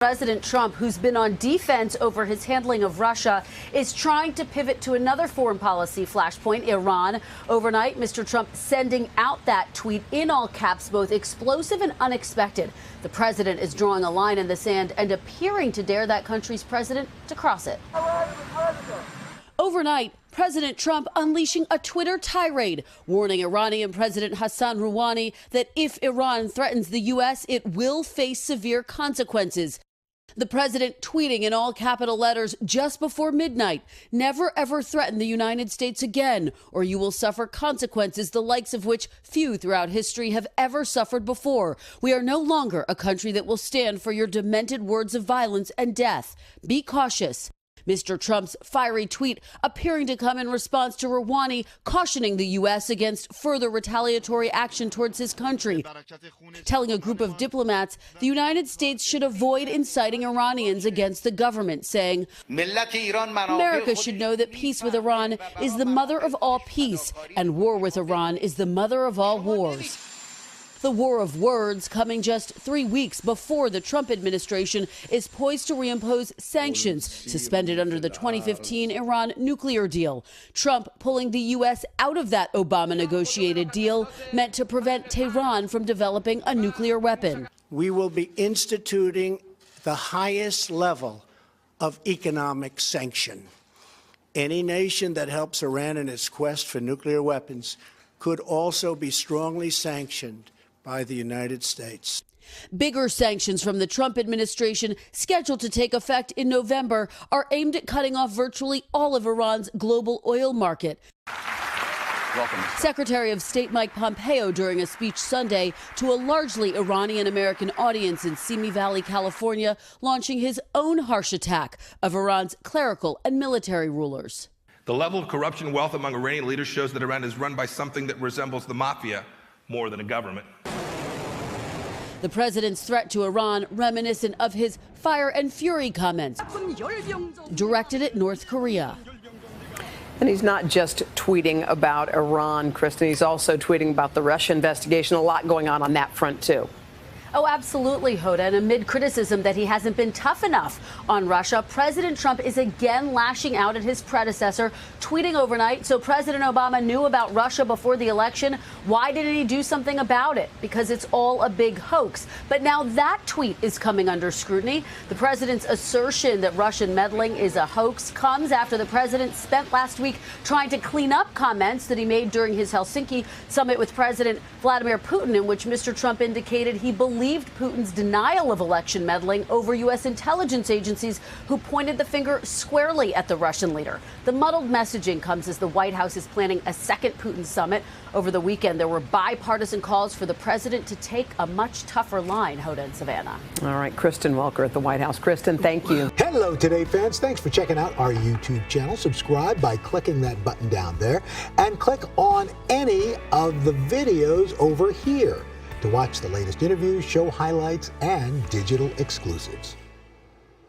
President Trump, who's been on defense over his handling of Russia, is trying to pivot to another foreign policy flashpoint, Iran. Overnight, Mr. Trump sending out that tweet in all caps, both explosive and unexpected. The president is drawing a line in the sand and appearing to dare that country's president to cross it. Overnight, President Trump unleashing a Twitter tirade, warning Iranian President Hassan Rouhani that if Iran threatens the U.S., it will face severe consequences. The president tweeting in all capital letters just before midnight, "Never ever threaten the United States again, or you will suffer consequences the likes of which few throughout history have ever suffered before. We are no longer a country that will stand for your demented words of violence and death. Be cautious." Mr. Trump's fiery tweet appearing to come in response to Rouhani cautioning the U.S. against further retaliatory action towards his country, telling a group of diplomats the United States should avoid inciting Iranians against the government, saying, "America should know that peace with Iran is the mother of all peace, and war with Iran is the mother of all wars." The war of words coming just 3 weeks before the Trump administration is poised to reimpose sanctions suspended under the 2015 Iran nuclear deal. Trump pulling the U.S. out of that Obama-negotiated deal meant to prevent Tehran from developing a nuclear weapon. We will be instituting the highest level of economic sanction. Any nation that helps Iran in its quest for nuclear weapons could also be strongly sanctioned by the United States. Bigger sanctions from the Trump administration, scheduled to take effect in November, are aimed at cutting off virtually all of Iran's global oil market. Welcome. Secretary of State Mike Pompeo during a speech Sunday to a largely Iranian-American audience in Simi Valley, California, launching his own harsh attack of Iran's clerical and military rulers. The level of corruption and wealth among Iranian leaders shows that Iran is run by something that resembles the mafia more than a government. The president's threat to Iran reminiscent of his fire and fury comments directed at North Korea. And he's not just tweeting about Iran, Kristen. He's also tweeting about the Russia investigation. A lot going on that front, too. Oh, absolutely, Hoda. And amid criticism that he hasn't been tough enough on Russia, President Trump is again lashing out at his predecessor, tweeting overnight. So President Obama knew about Russia before the election. Why didn't he do something about it? Because it's all a big hoax. But now that tweet is coming under scrutiny. The president's assertion that Russian meddling is a hoax comes after the president spent last week trying to clean up comments that he made during his Helsinki summit with President Vladimir Putin, in which Mr. Trump indicated he believed Putin's denial of election meddling over U.S. intelligence agencies who pointed the finger squarely at the Russian leader. The muddled messaging comes as the White House is planning a second Putin summit. Over the weekend, there were bipartisan calls for the president to take a much tougher line, Hoda and Savannah. All right, Kristen Welker at the White House. Kristen, thank you. Hello, Today fans. Thanks for checking out our YouTube channel. Subscribe by clicking that button down there and click on any of the videos over here to watch the latest interviews, show highlights, and digital exclusives.